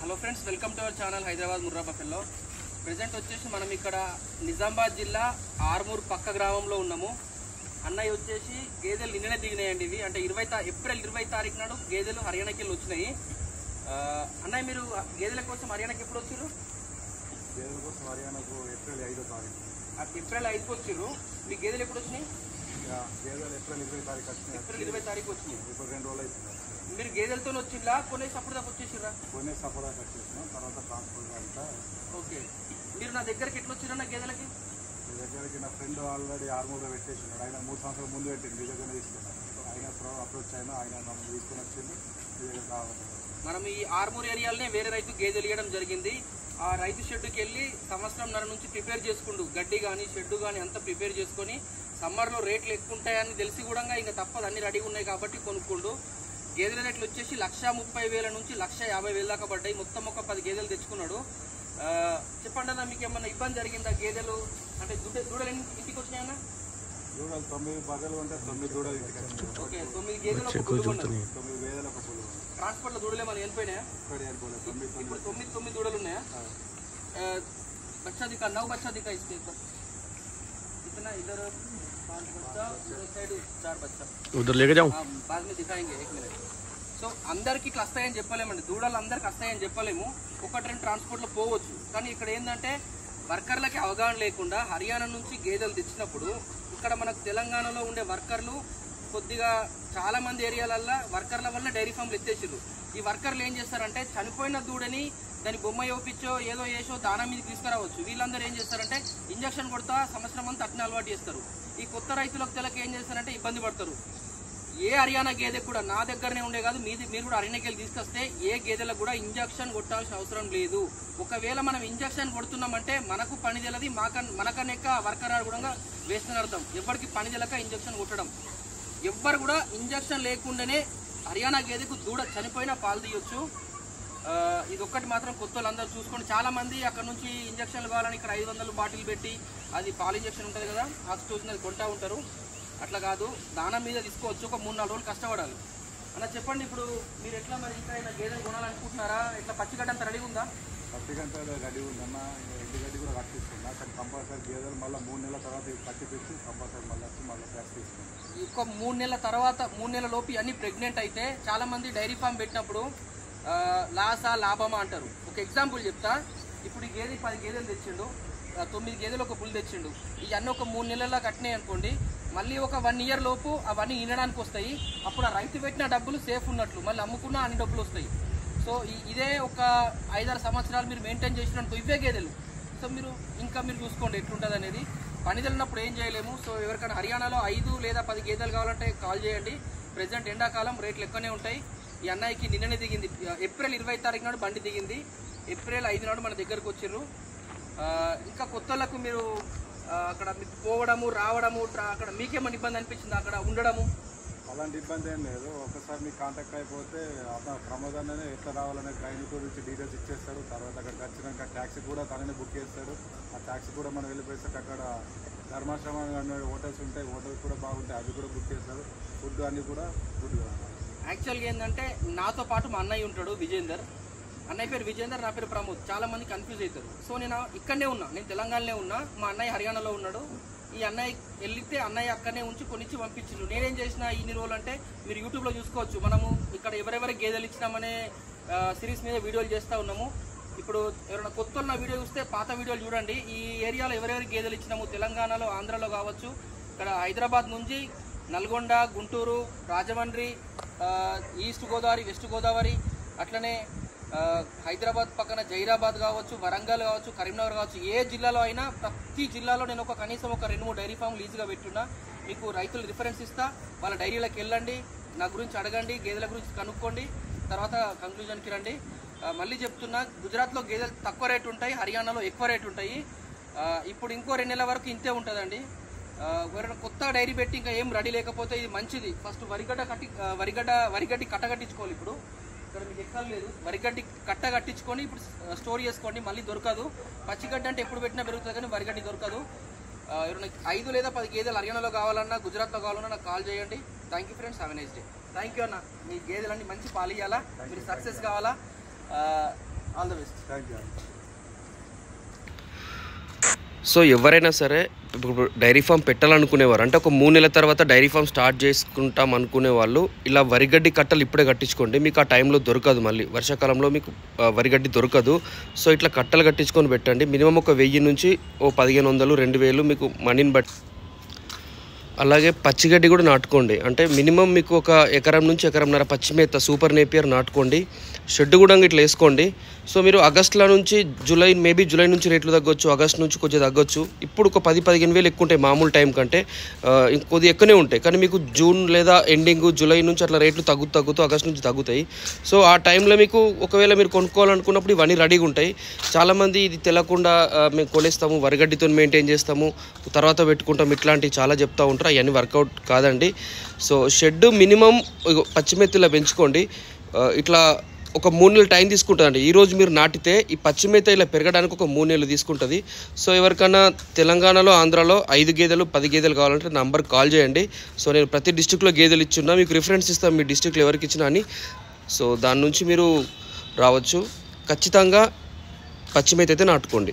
Hello friends, welcome to our channel Hyderabad Murrah buffalo. Present వచ్చేసి మనం ఇక్కడ నిజామాబాద్ జిల్లా ఆర్మూర్ పక్క గ్రామంలో ఉన్నాము. అన్నయ్య వచ్చేసి గేదెలు నిన్ననే దిగినాయండి. ఇవి అంటే ఏప్రిల్ 20 తారీఖు నాడు గేదెలు హర్యానాకి వెళ్ళి వచ్చినాయి. అన్నయ్య, మీరు గేదెల కోసం హర్యానాకి ఎప్పుడు వచ్చారు? గేదెల కోసం హర్యానాకు ఏప్రిల్ 5వ తారీఖు. ఏప్రిల్ 5కి వచ్చారు. మీ గేదెలు ఎప్పుడు వచ్చినాయి? గేదెలు ఏప్రిల్ 20 తారీఖు వచ్చినాయి. ఏప్రిల్ 20 తారీఖు వచ్చినాయి. ఇప్పుడు 2 రోజులు అవుతుంది. మీరు గేదెలతో వచ్చిందా కొనేసి అప్పుడు దాకా వచ్చేసిరా? కొనేసి అప్పుడు దాకా వచ్చేసినాం. తర్వాత ట్రాన్స్పోర్ట్ అంతా. ఓకే, మీరు నా దగ్గరికి ఎట్లా వచ్చిరన్న గేదెలకి? మీ దగ్గరికి నా ఫ్రెండ్ ఆల్రెడీ ఆర్మూర్లో పెట్టేసినాడు. ఆయన 3 సంవత్సరాల ముందు పెట్టింది. మీ దగ్గర తీసుకున్నాను. ఆయన అప్రోచ్ అయినా ఆయన మమ్మల్ని తీసుకుని వచ్చింది. మీ దగ్గర కావాలి. మనం ఈ ఆర్మూర్ ఏరియాలోనే వేరే రైతు గేదెలు ఇవ్వడం జరిగింది. ఆ రైతు షెడ్డుకి వెళ్ళి సంవత్సరంన్నర నుంచి ప్రిపేర్ చేసుకుంటూ గడ్డి కానీ షెడ్డు కానీ అంతా ప్రిపేర్ చేసుకొని సమ్మర్లో రేట్లు ఎక్కువ ఉంటాయని తెలిసి కూడా ఇంకా తప్పదు, అన్ని రెడీగా ఉన్నాయి కాబట్టి కొనుక్కుండు. గేదెల రేట్లు వచ్చేసి 1,30,000 నుంచి 1,50,000 దాకా పడ్డాయి. మొత్తం ఒక 10 గేదెలు తెచ్చుకున్నాడు. చెప్పండి అన్న, మీకు ఏమన్నా ఇబ్బంది జరిగిందా? గేదెలు అంటే దూడలు ఇంటికి వచ్చినాయన్నా? దూడలు 9 బగలు ఉంటే 9 దూడలు ఇంటికి వచ్చినాయి. ఓకే, 9 గేదెలు ఒక పులుగు ఉన్నది. 9 గేదెలు ఒక పులుగు. ట్రాన్స్పోర్ట్లో దూడలు ఏమైనా వెళ్ళిపోయినాయా? ఇప్పుడు 9 దూడలు ఉన్నాయా? बच्चा दिखा, 9 बच्चा दिखा इसके ऊपर, इतना इधर 5 बच्चा, उधर साइड 4 बच्चा, उधर लेके जाऊं? बाद में दिखाएंगे, 1 मिनट. సో అందరికి ఇట్లా వస్తాయని చెప్పలేమండి. దూడలు అందరికి వస్తాయని చెప్పలేము. 1-2 ట్రాన్స్పోర్ట్లో పోవచ్చు. కానీ ఇక్కడ ఏంటంటే వర్కర్లకి అవగాహన లేకుండా హర్యానా నుంచి గేదెలు తెచ్చినప్పుడు ఇక్కడ మనకు తెలంగాణలో ఉండే వర్కర్లు కొద్దిగా చాలా మంది ఏరియాలల్లో వర్కర్ల వల్ల డైరీ ఫామ్లు ఎత్తేసారు. ఈ వర్కర్లు ఏం చేస్తారంటే చనిపోయిన దూడని దాని బొమ్మ యోపించో ఏదో వేసో దానా మీద తీసుకురావచ్చు. వీళ్ళందరూ ఏం చేస్తారంటే ఇంజక్షన్ కొడతా సంవత్సరం అంతా అట్నే అలవాటు చేస్తారు. ఈ కొత్త రైతులకు తెలకి ఏం చేస్తారంటే ఇబ్బంది పడతారు. ఏ హర్యానా గేదె కూడా నా దగ్గరనే ఉండే కాదు, మీరు కూడా హర్యానాకి వెళ్ళి తీసుకొస్తే ఏ గేదెలకు కూడా ఇంజక్షన్ కొట్టాల్సిన అవసరం లేదు. ఒకవేళ మనం ఇంజక్షన్ కొడుతున్నామంటే మనకు పని తెలది, మనకనెక్క వర్కర్ కూడా వేస్తున్న అర్థం. ఎవరికి పని తెలక ఇంజక్షన్ కొట్టడం. ఎవ్వరు కూడా ఇంజక్షన్ లేకుండానే హర్యానా గేదెకు దూడ చనిపోయినా పాలు తీయొచ్చు. ఇది ఒక్కటి మాత్రం కొత్త వాళ్ళందరూ చూసుకోండి. చాలా మంది అక్కడ నుంచి ఇంజక్షన్లు కావాలని ఇక్కడ 500 బాటిల్ పెట్టి అది పాలు ఇంజక్షన్ ఉంటుంది కదా, ఆక్సిటోసిన్ అది కొంటా ఉంటారు. అట్లా కాదు, దానం మీద తీసుకోవచ్చు. ఒక 3-4 రోజులు కష్టపడాలి. అలా చెప్పండి, ఇప్పుడు మీరు ఎట్లా మరి ఇంకా అయినా గేదెలు కొనాలనుకుంటున్నారా? ఇట్లా పచ్చిగడ్డ అంతా రెడీ ఉందా? పచ్చిగంట రెడీ ఉందన్న. ఎండుగడ్డి కూడా కట్టిస్తున్నా. కానీ కంపల్సరీ గేదెలు మళ్ళీ 3 నెలల తర్వాత పచ్చి తెచ్చి కంపల్సరీ మళ్ళీ ప్యాక్ తీసుకున్నాం. ఇంకో 3 నెలల తర్వాత 3 నెలల లోపు అన్ని ప్రెగ్నెంట్ అయితే చాలా మంది డైరీ ఫామ్ పెట్టినప్పుడు లాసా లాభమా అంటారు. ఒక ఎగ్జాంపుల్ చెప్తా. ఇప్పుడు ఈ గేదె 10 గేదెలు తెచ్చిండు, 9 గేదెలు ఒక పుల్ తెచ్చిండు. ఇవన్నీ ఒక 3 నెలల్లో కట్టినాయి అనుకోండి, మళ్ళీ ఒక 1 ఇయర్ లోపు అవన్నీ ఈనడానికి వస్తాయి. అప్పుడు ఆ రైతు పెట్టిన డబ్బులు సేఫ్ ఉన్నట్లు, మళ్ళీ అమ్ముకున్న అన్ని డబ్బులు వస్తాయి. సో ఇదే ఒక 5-6 సంవత్సరాలు మీరు మెయింటైన్ చేసినట్టు ఇవే గేదెలు. సో మీరు చూసుకోండి ఎట్లుంటుంది అనేది. పని తెలినప్పుడు ఏం చేయలేము. సో ఎవరికైనా హర్యానాలో 5 లేదా 10 గేదెలు కావాలంటే కాల్ చేయండి. ప్రెజెంట్ ఎండాకాలం రేట్లు ఎక్కువనే ఉంటాయి. ఈ అన్నయ్యకి నిన్ననే దిగింది. ఏప్రిల్ 20 తారీఖు నాడు బండి దిగింది. ఏప్రిల్ 5 నాడు మన దగ్గరకు వచ్చిర్రు. ఇంకా కొత్తలకు మీరు అక్కడ మీకు పోవడము రావడము అక్కడ మీకేమైనా ఇబ్బంది అనిపించింది అక్కడ ఉండడము? అలాంటి ఇబ్బంది ఏం లేదు. ఒకసారి మీకు కాంటాక్ట్ అయిపోతే అతను ప్రమోదాన్ని ఎట్లా రావాలనే ట్రైన్ గురించి డీటెయిల్స్ ఇచ్చేస్తాడు. తర్వాత అక్కడికి వచ్చినాక ట్యాక్సీ కూడా తననే బుక్ చేస్తాడు. ఆ ట్యాక్సీ కూడా మనం వెళ్ళిపోయేసాక అక్కడ ధర్మాశ్రమం అనే హోటల్స్ ఉంటాయి, హోటల్స్ కూడా బాగుంటాయి, అవి కూడా బుక్ చేస్తాడు. ఫుడ్ అన్నీ కూడా గుడ్. యాక్చువల్గా ఏంటంటే నాతో పాటు మా అన్నయ్య ఉంటాడు, విజేందర్. అన్నయ్య పేరు విజేందర్, నా పేరు ప్రమోద్. చాలా మంది కన్ఫ్యూజ్ అవుతారు. సో నేను ఇక్కడనే ఉన్నా, నేను తెలంగాణలో ఉన్నా, మా అన్నయ్య హర్యానాలో ఉన్నాడు. ఈ అన్నయ్య వెళ్తే అన్నయ్య అక్కడనే ఉంచి కొనిచ్చి పంపించిండు. నేనేం చేసిన ఇన్ని రోజులు అంటే మీరు యూట్యూబ్లో చూసుకోవచ్చు. మనము ఇక్కడ ఎవరెవరికి గేదెలు ఇచ్చినామనే సిరీస్ మీద వీడియోలు చేస్తూ ఉన్నాము. ఇప్పుడు ఎవరైనా కొత్త నా వీడియో చూస్తే పాత వీడియోలు చూడండి. ఈ ఏరియాలో ఎవరెవరికి గేదెలు ఇచ్చినాము, తెలంగాణలో ఆంధ్రాలో కావచ్చు, ఇక్కడ హైదరాబాద్ నుంచి నల్గొండ, గుంటూరు, రాజమండ్రి, ఈస్ట్ గోదావరి, వెస్ట్ గోదావరి, అట్లనే హైదరాబాద్ పక్కన జైరాబాద్ కావచ్చు, వరంగల్ కావచ్చు, కరీంనగర్ కావచ్చు, ఏ జిల్లాలో అయినా ప్రతి జిల్లాలో నేను కనీసం ఒక 2-3 డైరీ ఫామ్ లీజుగా పెట్టున్నా. మీకు రైతులు రిఫరెన్స్ ఇస్తా, వాళ్ళ డైరీలకు వెళ్ళండి, నా గురించి అడగండి, గేదెల గురించి కనుక్కోండి, తర్వాత కంక్లూజన్కి రండి. మళ్ళీ చెప్తున్నా, గుజరాత్లో గేదెలు తక్కువ రేటు ఉంటాయి, హర్యానాలో ఎక్కువ రేటు ఉంటాయి. ఇప్పుడు ఇంకో 2 నెలల వరకు ఇంతే ఉంటుందండి. ఎవరైనా కొత్త డైరీ పెట్టి ఇంకా ఏం రెడీ లేకపోతే ఇది మంచిది. ఫస్ట్ వరిగడ్డి కట్ట కట్టించుకోవాలి. ఇప్పుడు ఇక్కడ మీకు ఎక్కడ లేదు, వరిగడ్డి కట్ట కట్టించుకొని ఇప్పుడు స్టోర్ చేసుకోండి. మళ్ళీ దొరకదు. పచ్చిగడ్డి అంటే ఎప్పుడు పెట్టినా పెరుగుతుంది కానీ వరిగడ్డి దొరకదు. ఎవరైనా 5 లేదా 10 గేదెలు హర్యానాలో కావాలన్నా, గుజరాత్లో కావాలన్నా నాకు కాల్ చేయండి. Thank you friends, have a nice day. Thank you అన్న. మీ గేదెలన్నీ మంచి పాలు ఇవ్వాలా, మీరు సక్సెస్ కావాలా. All the best. Thank you. So ఎవరైనా సరే ఇప్పుడు డైరీ ఫామ్ పెట్టాలనుకునేవారు, అంటే ఒక 3 నెలల తర్వాత డైరీ ఫామ్ స్టార్ట్ చేసుకుంటాం అనుకునే వాళ్ళు ఇలా వరిగడ్డి కట్టలు ఇప్పుడే కట్టించుకోండి. మీకు ఆ టైంలో దొరకదు, మళ్ళీ వర్షాకాలంలో మీకు వరిగడ్డి దొరకదు. సో ఇట్లా కట్టలు కట్టించుకొని పెట్టండి. మినిమం ఒక 1000 నుంచి 1500, 2000 మీకు మనీని బట్టి. అలాగే పచ్చిగడ్డి కూడా నాటుకోండి. అంటే మినిమం మీకు ఒక ఎకరం నుంచి ఎకరంన్నర పచ్చిమేత సూపర్ నేపియర్ నాటుకోండి. షెడ్ కూడా ఇట్లా వేసుకోండి. సో మీరు ఆగస్టులో నుంచి జూలై, మేబీ జూలై నుంచి రేట్లు తగ్గొచ్చు, ఆగస్ట్ నుంచి కొంచెం తగ్గొచ్చు. ఇప్పుడు ఒక 10-15 వేలు ఎక్కువ ఉంటాయి మామూలు టైం కంటే, కొద్దిగా ఎక్కువనే ఉంటాయి. కానీ మీకు జూన్ లేదా ఎండింగ్ జూలై నుంచి అట్లా రేట్లు తగ్గుతూ ఆగస్ట్ నుంచి తగ్గుతాయి. సో ఆ టైంలో మీకు ఒకవేళ మీరు కొనుక్కోవాలనుకున్నప్పుడు ఇవన్నీ రెడీగా ఉంటాయి. చాలామంది ఇది తెలకుండా మేము కొనేస్తాము, వరిగడ్డితో మెయింటైన్ చేస్తాము, తర్వాత పెట్టుకుంటాం, ఇట్లాంటివి చాలా చెప్తూ ఉంటారు. అవన్నీ వర్కౌట్ కాదండి. సో షెడ్ మినిమం పచ్చిమెత్తిలా పెంచుకోండి. ఇట్లా ఒక 3 నెలలు టైం తీసుకుంటుందండి. ఈరోజు మీరు నాటితే ఈ పచ్చిమేత ఇలా పెరగడానికి ఒక 3 నెలలు తీసుకుంటుంది. సో ఎవరికైనా తెలంగాణలో, ఆంధ్రాలో 5 గేదెలు 10 గేదెలు కావాలంటే నంబర్కి కాల్ చేయండి. సో నేను ప్రతి డిస్టిక్లో గేదెలు ఇచ్చున్నా, మీకు రిఫరెన్స్ ఇస్తాను మీ డిస్టిక్లో ఎవరికి ఇచ్చినా అని. సో దాని నుంచి మీరు రావచ్చు. ఖచ్చితంగా పచ్చిమేత అయితే నాటుకోండి.